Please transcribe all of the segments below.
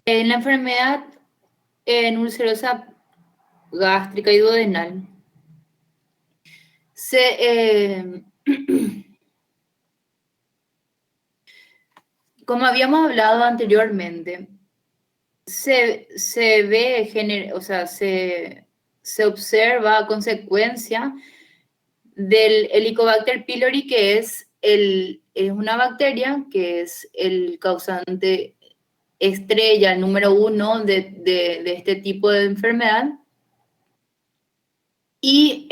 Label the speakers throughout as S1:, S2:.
S1: En la enfermedad ulcerosa gástrica y duodenal, como habíamos hablado anteriormente, se ve, o sea, se observa a consecuencia del Helicobacter pylori, que es una bacteria que es el causante estrella, el número uno de este tipo de enfermedad. Y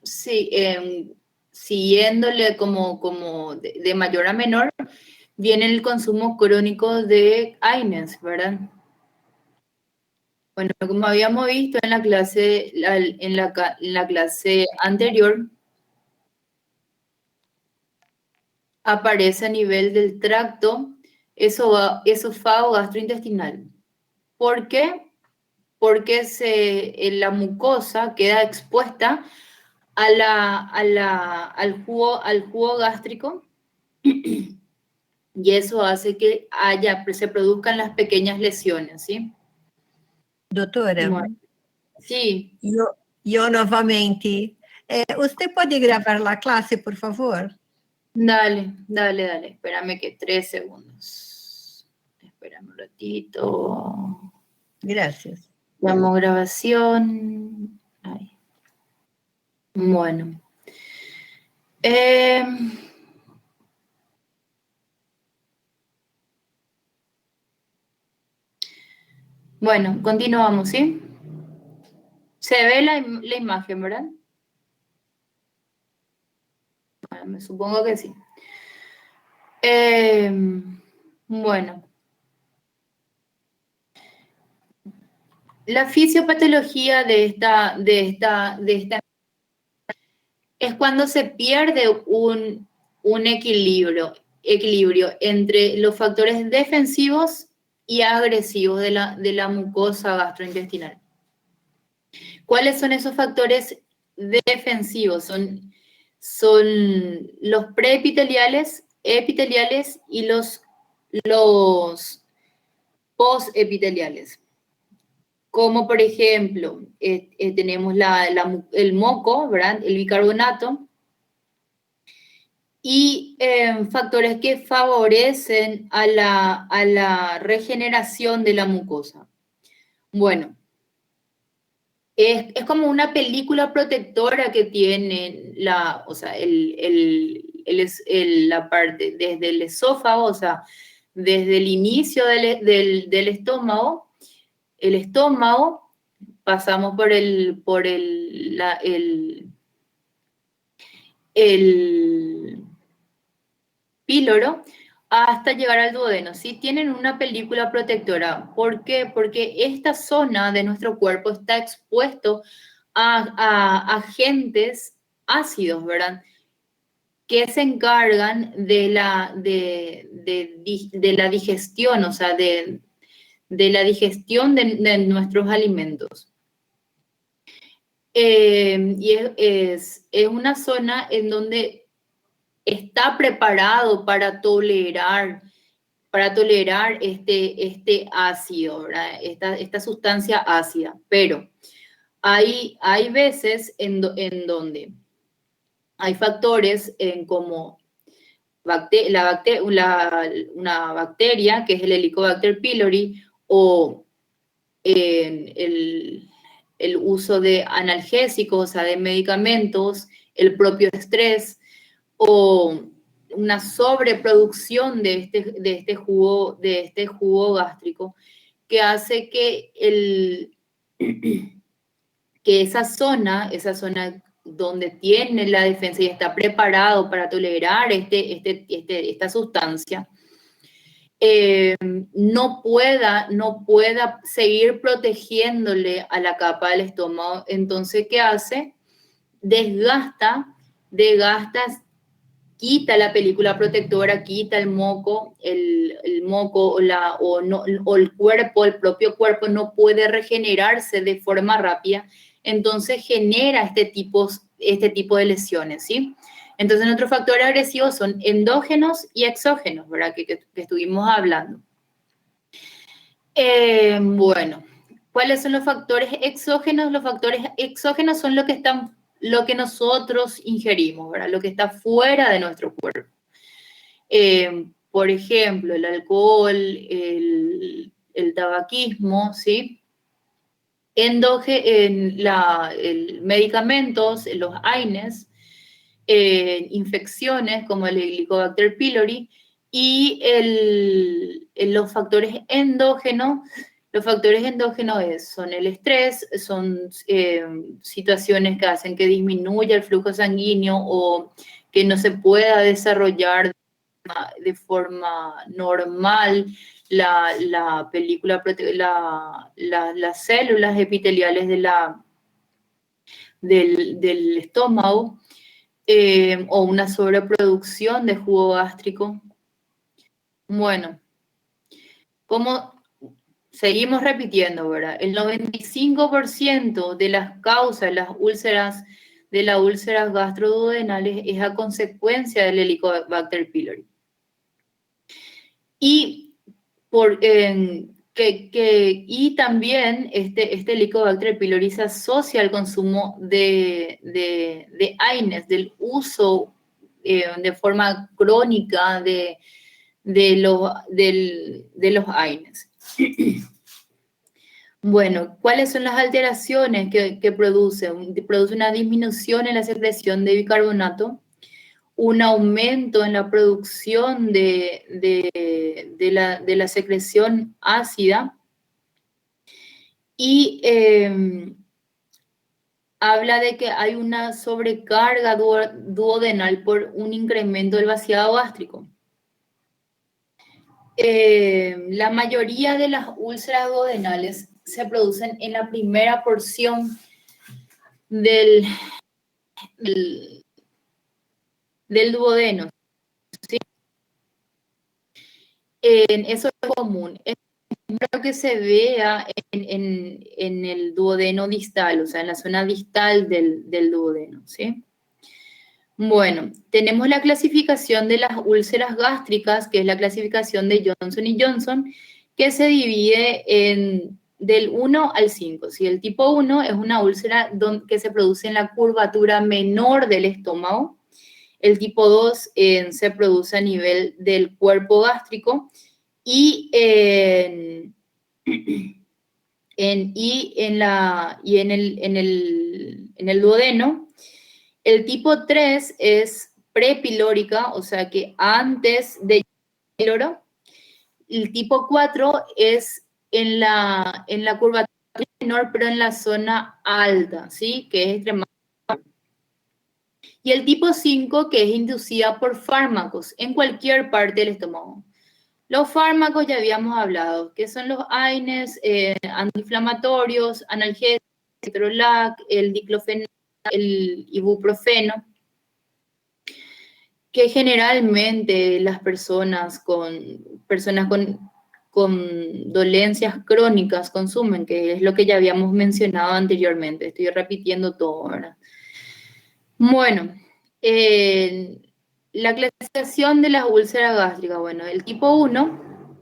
S1: sí, siguiéndole como de mayor a menor, viene el consumo crónico de AINES, ¿verdad? Bueno, como habíamos visto en la clase, en la clase anterior, aparece a nivel del tracto esofágo gastrointestinal. ¿Por qué? Porque la mucosa queda expuesta al jugo gástrico, y eso hace que se produzcan las pequeñas lesiones, ¿sí?
S2: Doutora,
S1: Bueno, sí,
S2: eu novamente. Você pode gravar a classe, por favor?
S1: dale. Espérame que 3 segundos. Espérame un ratito.
S2: Gracias.
S1: Llamo grabación. Ahí. Bueno. Bueno, continuamos, ¿sí? Se ve la imagen, ¿verdad? Bueno, me supongo que sí. Bueno. La fisiopatología de esta es cuando se pierde un equilibrio entre los factores defensivos y agresivos de la mucosa gastrointestinal. ¿Cuáles son esos factores defensivos? Son los preepiteliales, epiteliales y los postepiteliales. Como por ejemplo, tenemos el moco, ¿verdad? El bicarbonato, y factores que favorecen a la regeneración de la mucosa. Bueno, es como una película protectora que tiene o sea, la parte desde el esófago, o sea, desde el inicio del estómago, el estómago, pasamos por el píloro hasta llegar al duodeno, ¿sí? Tienen una película protectora. ¿Por qué? Porque esta zona de nuestro cuerpo está expuesto a agentes ácidos, ¿verdad? Que se encargan de la digestión, o sea, de la digestión de nuestros alimentos. Y es una zona en donde está preparado para tolerar este ácido, ¿verdad? Esta sustancia ácida. Pero hay veces en donde hay factores como una bacteria, que es el Helicobacter pylori, o el uso de analgésicos, o sea, de medicamentos, el propio estrés, o una sobreproducción de este jugo gástrico, que hace que esa zona donde tiene la defensa y está preparado para tolerar esta sustancia, no pueda seguir protegiéndole a la capa del estómago. Entonces, ¿qué hace? Desgasta, quita la película protectora, quita el moco, o el cuerpo, el propio cuerpo no puede regenerarse de forma rápida, entonces genera este tipo de lesiones, ¿sí? Entonces, nuestros factores agresivos son endógenos y exógenos, ¿verdad? Que estuvimos hablando. Bueno, ¿cuáles son los factores exógenos? Los factores exógenos son lo que nosotros ingerimos, ¿verdad? Lo que está fuera de nuestro cuerpo. Por ejemplo, el alcohol, el tabaquismo, ¿sí? Medicamentos, los AINES, infecciones como el Helicobacter pylori, y los factores endógenos. Los factores endógenos son el estrés, son situaciones que hacen que disminuya el flujo sanguíneo o que no se pueda desarrollar de forma normal las células epiteliales del estómago, o una sobreproducción de jugo gástrico. Bueno, como seguimos repitiendo, ¿verdad? El 95% de las causas de las úlceras gastroduodenales es a consecuencia del Helicobacter pylori. Y también este Helicobacter pylori se asocia al consumo de AINES, del uso de forma crónica de los AINES. Bueno, ¿cuáles son las alteraciones que produce? Produce una disminución en la secreción de bicarbonato, un aumento en la producción de la secreción ácida, y habla de que hay una sobrecarga duodenal por un incremento del vaciado gástrico. La mayoría de las úlceras duodenales se producen en la primera porción del duodeno, ¿sí? Eso es común. Es lo que se vea en el duodeno distal, o sea, en la zona distal del duodeno, ¿sí? Bueno, tenemos la clasificación de las úlceras gástricas, que es la clasificación de Johnson y Johnson, que se divide del 1 al 5. ¿Sí? El tipo 1 es una úlcera que se produce en la curvatura menor del estómago. El tipo 2 se produce a nivel del cuerpo gástrico, y en el duodeno. El tipo 3 es prepilórica, o sea que antes de píloro. El tipo 4 es en la curvatura menor, pero en la zona alta, ¿sí? Que es extremadamente. Y el tipo 5, que es inducida por fármacos en cualquier parte del estómago. Los fármacos ya habíamos hablado, que son los AINES, antiinflamatorios, analgésicos, el ketorolac, el diclofenac, el ibuprofeno, que generalmente las personas con dolencias crónicas consumen, que es lo que ya habíamos mencionado anteriormente. Estoy repitiendo todo, ¿verdad? Bueno, la clasificación de las úlceras gástricas. Bueno, el tipo 1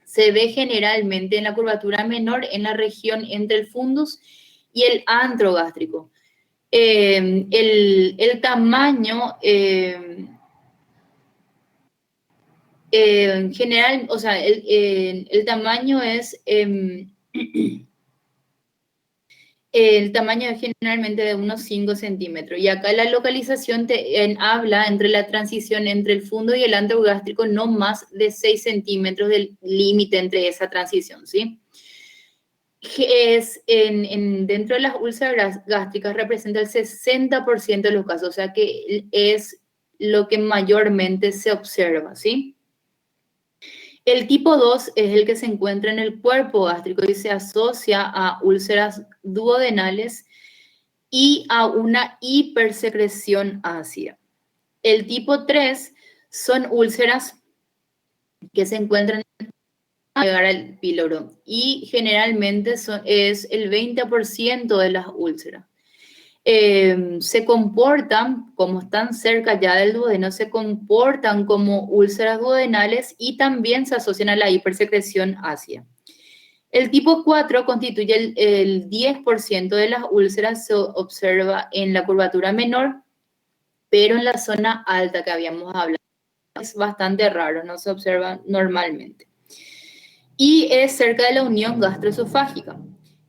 S1: se ve generalmente en la curvatura menor en la región entre el fundus y el antro gástrico. El tamaño... en general, o sea, el tamaño es el tamaño es generalmente de unos 5 centímetros. Y acá la localización habla entre la transición entre el fundo y el antro gástrico, no más de 6 centímetros del límite entre esa transición, ¿sí? Dentro de las úlceras gástricas representa el 60% de los casos, o sea que es lo que mayormente se observa, ¿sí? El tipo 2 es el que se encuentra en el cuerpo gástrico y se asocia a úlceras duodenales y a una hipersecreción ácida. El tipo 3 son úlceras que se encuentran a llegar al píloro y generalmente es el 20% de las úlceras. se comportan, como están cerca ya del duodeno, se comportan como úlceras duodenales y también se asocian a la hipersecreción ácida. El tipo 4 constituye el 10% de las úlceras, se observa en la curvatura menor, pero en la zona alta que habíamos hablado es bastante raro, no se observa normalmente. Y es cerca de la unión gastroesofágica.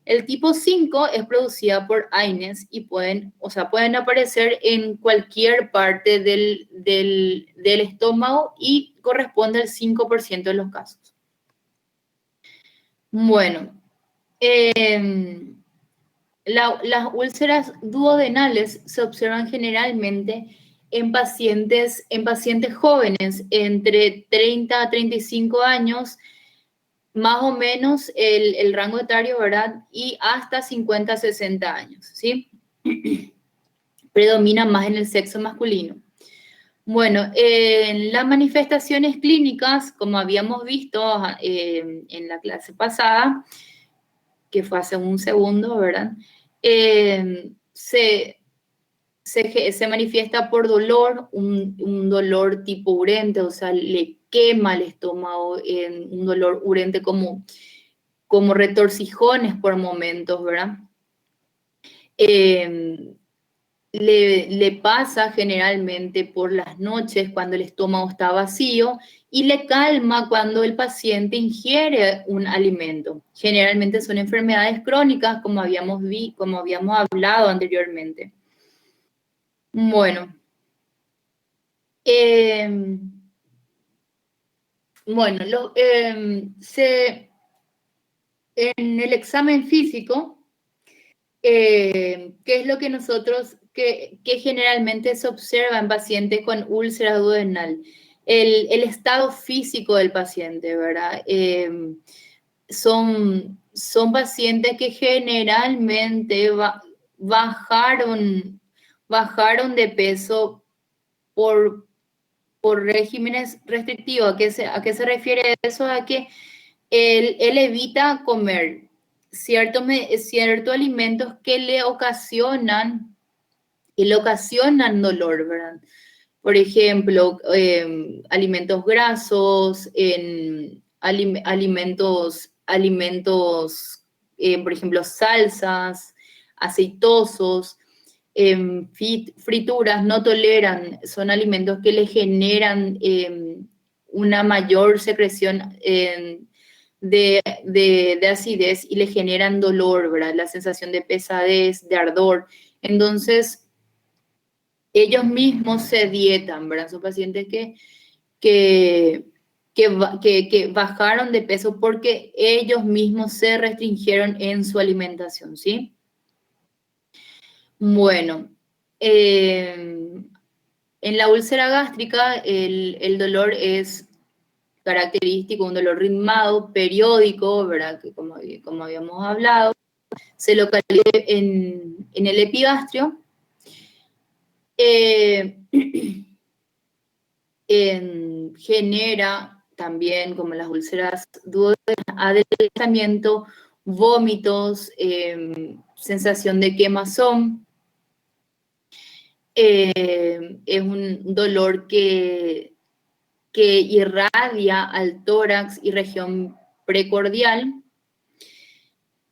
S1: El tipo 5 es producida por AINES y pueden aparecer en cualquier parte del estómago y corresponde al 5% de los casos. Bueno, las úlceras duodenales se observan generalmente en pacientes jóvenes entre 30 a 35 años, más o menos el rango etario, ¿verdad? Y hasta 50 a 60 años, ¿sí? Predomina más en el sexo masculino. Bueno, en las manifestaciones clínicas, como habíamos visto en la clase pasada, que fue hace un segundo, ¿verdad? Se manifiesta por dolor, un dolor tipo urente, o sea, le quema el estómago, un dolor urente como retorcijones por momentos, ¿verdad? Le pasa generalmente por las noches cuando el estómago está vacío y le calma cuando el paciente ingiere un alimento. Generalmente son enfermedades crónicas, como habíamos hablado anteriormente. Bueno, en el examen físico, ¿qué es lo que que generalmente se observa en pacientes con úlcera duodenal? El estado físico del paciente, ¿verdad? Son pacientes que generalmente bajaron de peso por regímenes restrictivos. ¿A qué se refiere eso? A que él evita comer ciertos alimentos que le ocasionan dolor, ¿verdad? Por ejemplo, alimentos grasos, por ejemplo, salsas, aceitosos, frituras, no toleran, son alimentos que le generan una mayor secreción de acidez y le generan dolor, ¿verdad? La sensación de pesadez, de ardor. Entonces, ellos mismos se dietan, ¿verdad? Son pacientes que bajaron de peso porque ellos mismos se restringieron en su alimentación, ¿sí? Bueno, en la úlcera gástrica el dolor es característico, un dolor ritmado, periódico, ¿verdad? Que como habíamos hablado, se localiza en el epigastrio. Genera también, como las úlceras duodenales, adelgazamiento, vómitos, sensación de quemazón. Es un dolor que irradia al tórax y región precordial.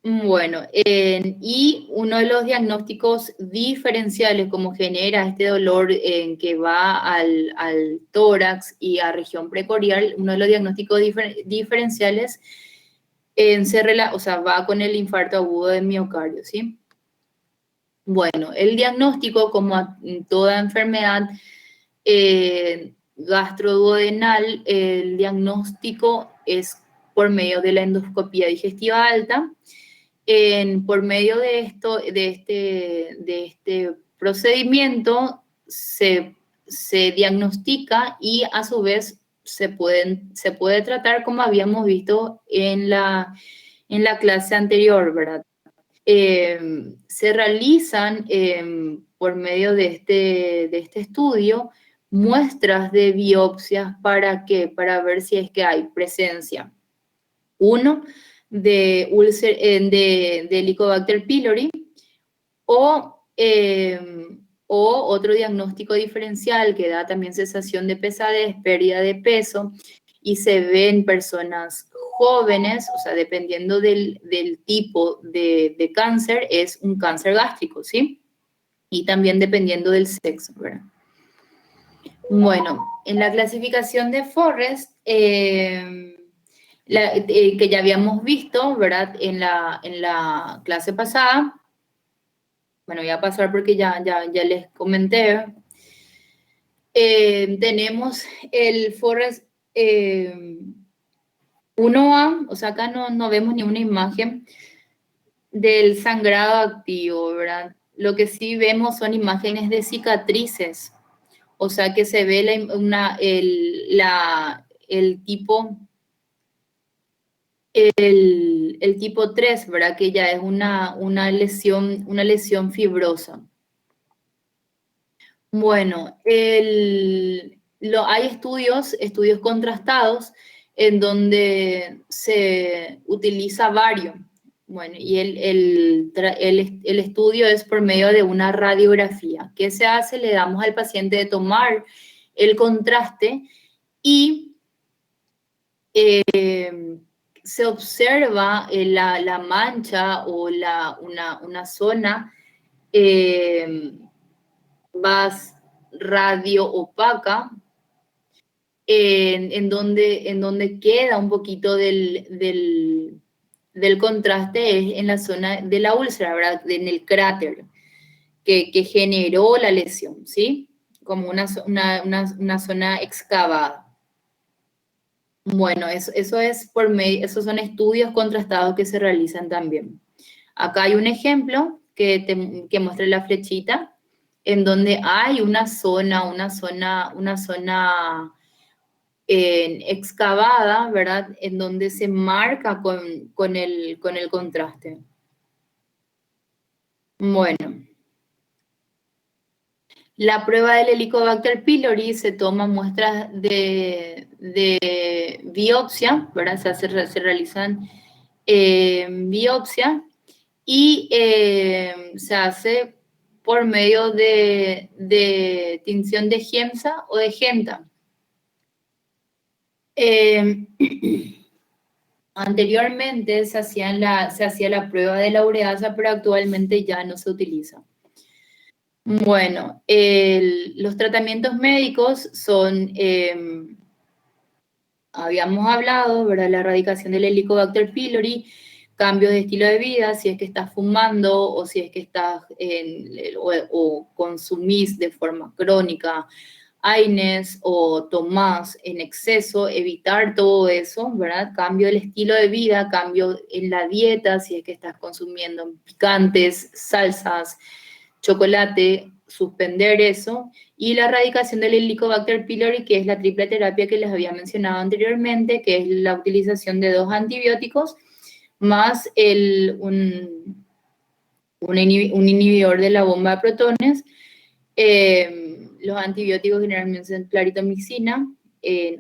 S1: Bueno, y uno de los diagnósticos diferenciales, como genera este dolor que va al tórax y a región precordial, uno de los diagnósticos diferenciales va con el infarto agudo de miocardio, ¿sí? Bueno, el diagnóstico, como toda enfermedad gastroduodenal, el diagnóstico es por medio de la endoscopía digestiva alta. Por medio de este procedimiento se diagnostica y a su vez se puede tratar, como habíamos visto en la clase anterior, ¿verdad? Se realizan por medio de este estudio muestras de biopsias. ¿Para qué? Para ver si es que hay presencia, uno, de Helicobacter pylori o o otro diagnóstico diferencial que da también sensación de pesadez, pérdida de peso, y se ve en personas jóvenes, o sea, dependiendo del tipo de cáncer, es un cáncer gástrico, ¿sí? Y también dependiendo del sexo, ¿verdad? Bueno, en la clasificación de Forrest, que ya habíamos visto, ¿verdad? En la clase pasada, bueno, voy a pasar porque ya les comenté. Tenemos el Forrest 1A, o sea, acá no vemos ni una imagen del sangrado activo, ¿verdad? Lo que sí vemos son imágenes de cicatrices, o sea que se ve el tipo 3, ¿verdad? Que ya es una lesión fibrosa. Bueno, hay estudios contrastados en donde se utiliza bario. Bueno, y el estudio es por medio de una radiografía. ¿Qué se hace? Le damos al paciente de tomar el contraste y se observa la mancha o una zona más radio opaca, en donde queda un poquito del contraste es en la zona de la úlcera, ¿verdad? En el cráter que generó la lesión, ¿sí? Como una zona excavada. Bueno, eso es esos son estudios contrastados que se realizan también. Acá hay un ejemplo que muestra la flechita, en donde hay una zona excavada, ¿verdad? En donde se marca con el contraste. Bueno, la prueba del Helicobacter pylori se toma muestras de biopsia, ¿verdad? Se realizan biopsia y se hace por medio de tinción de Giemsa o de Genta. Anteriormente se hacía la prueba de la ureasa, pero actualmente ya no se utiliza. Bueno, los tratamientos médicos son, habíamos hablado, ¿verdad? La erradicación del Helicobacter pylori, cambios de estilo de vida, si es que estás fumando o si es que estás o consumís de forma crónica AINES o tomás en exceso, evitar todo eso, ¿verdad? Cambio del estilo de vida, cambio en la dieta, si es que estás consumiendo picantes, salsas, chocolate, suspender eso, y la erradicación del Helicobacter pylori, que es la triple terapia que les había mencionado anteriormente, que es la utilización de 2 antibióticos más un inhibidor de la bomba de protones. Los antibióticos generalmente son claritomicina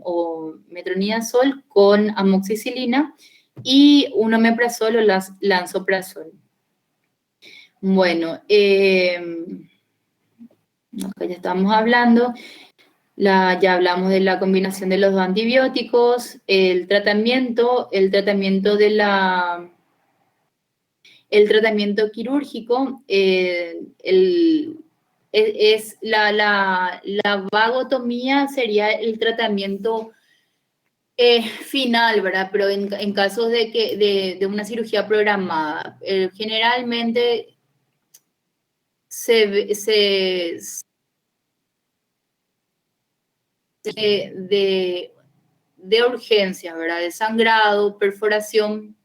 S1: o metronidazol con amoxicilina y un omeprazol o lansoprazol. Bueno, acá ya estamos hablando, ya hablamos de la combinación de los 2 antibióticos, el tratamiento quirúrgico, la vagotomía sería el tratamiento final, ¿verdad? Pero en casos de una cirugía programada, generalmente de urgencia, ¿verdad? De sangrado, perforación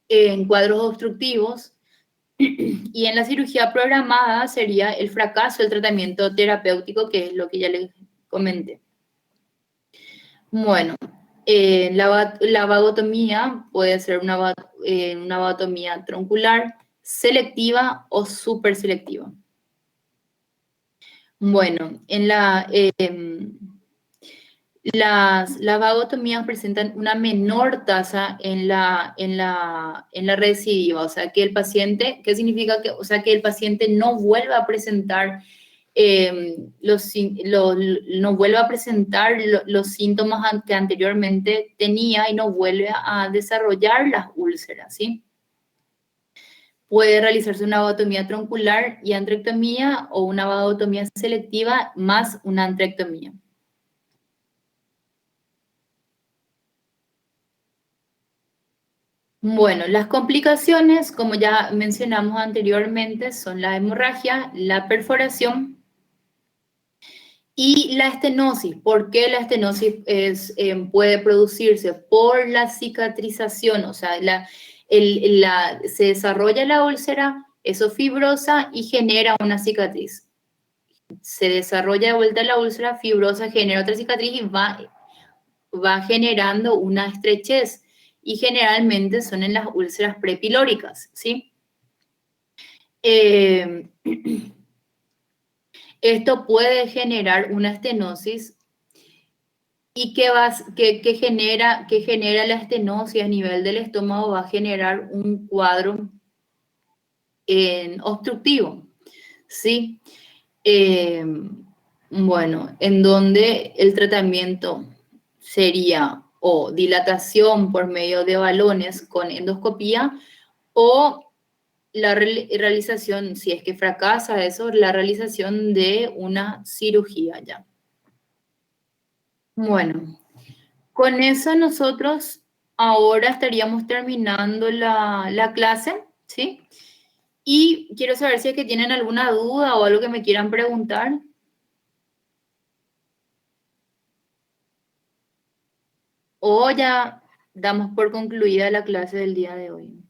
S1: en cuadros obstructivos. Y en la cirugía programada sería el fracaso del tratamiento terapéutico, que es lo que ya les comenté. Bueno, la vagotomía puede ser una vagotomía troncular, selectiva o súper selectiva. Bueno, Las vagotomías presentan una menor tasa en la recidiva, o sea, que el paciente, ¿qué significa? Que, o sea, que el paciente no vuelva a presentar no vuelve a presentar los síntomas que anteriormente tenía y no vuelve a desarrollar las úlceras, ¿sí? Puede realizarse una vagotomía troncular y antrectomía o una vagotomía selectiva más una antrectomía. Bueno, las complicaciones, como ya mencionamos anteriormente, son la hemorragia, la perforación y la estenosis. ¿Por qué la estenosis puede producirse? Por la cicatrización, o sea, se desarrolla la úlcera, eso fibrosa y genera una cicatriz. Se desarrolla de vuelta la úlcera fibrosa, genera otra cicatriz y va generando una estrechez. Y generalmente son en las úlceras prepilóricas, ¿sí? Eh, Esto puede generar una estenosis. ¿Y qué genera la estenosis a nivel del estómago? Va a generar un cuadro obstructivo, ¿sí? Eh, bueno, en donde el tratamiento sería o dilatación por medio de balones con endoscopía o la realización, si es que fracasa eso, la realización de una cirugía ya. Bueno, con eso nosotros ahora estaríamos terminando la clase, ¿sí? Y quiero saber si es que tienen alguna duda o algo que me quieran preguntar. O ya damos por concluida la clase del día de hoy.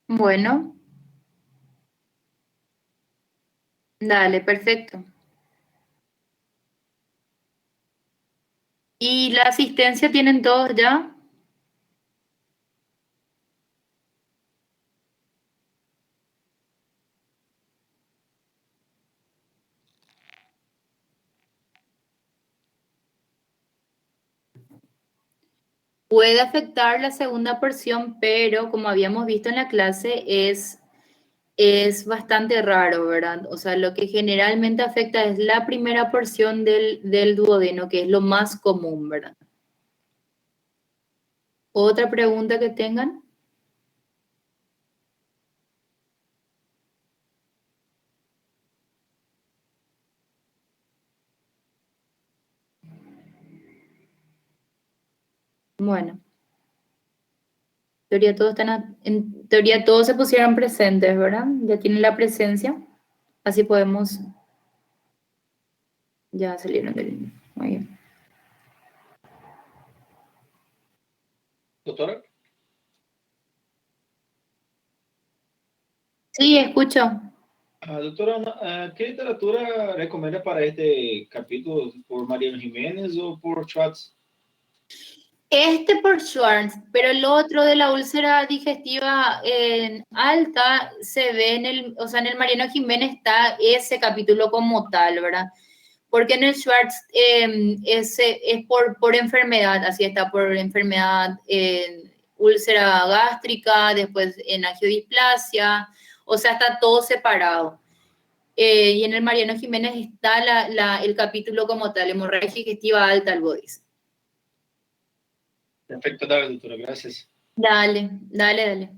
S1: Bueno, dale, perfecto. ¿Y la asistencia tienen todos ya? Puede afectar la segunda porción, pero como habíamos visto en la clase, es bastante raro, ¿verdad? O sea, lo que generalmente afecta es la primera porción del duodeno, que es lo más común, ¿verdad? ¿Otra pregunta que tengan? Bueno, en teoría todos se pusieron presentes, ¿verdad? Ya tienen la presencia, así podemos, ya salieron del... Muy bien.
S3: Doctora,
S1: Sí, escucho.
S3: doctora, ¿qué literatura recomienda para este capítulo? ¿Por Mariano Jiménez o por Schwartz?
S1: Este por Schwartz, pero el otro de la úlcera digestiva alta se ve o sea, en el Mariano Jiménez está ese capítulo como tal, ¿verdad? Porque en el Schwartz es por enfermedad, así está, por enfermedad úlcera gástrica, después en angiodisplasia, o sea, está todo separado. Y en el Mariano Jiménez está el capítulo como tal, hemorragia digestiva alta, algo dice.
S3: Perfecto, dale, doctora, gracias.
S1: Dale, dale, dale.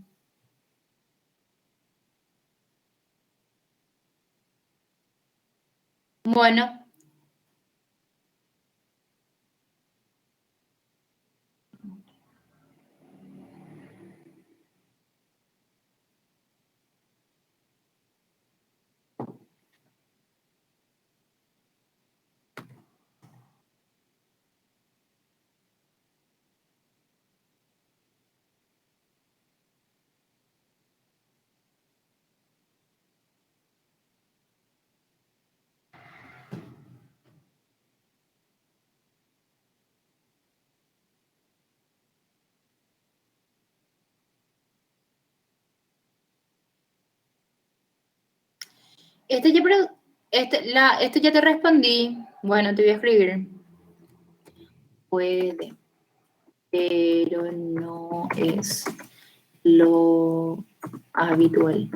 S1: Bueno, Esto ya te respondí. Bueno, te voy a escribir. Puede, pero no es lo habitual.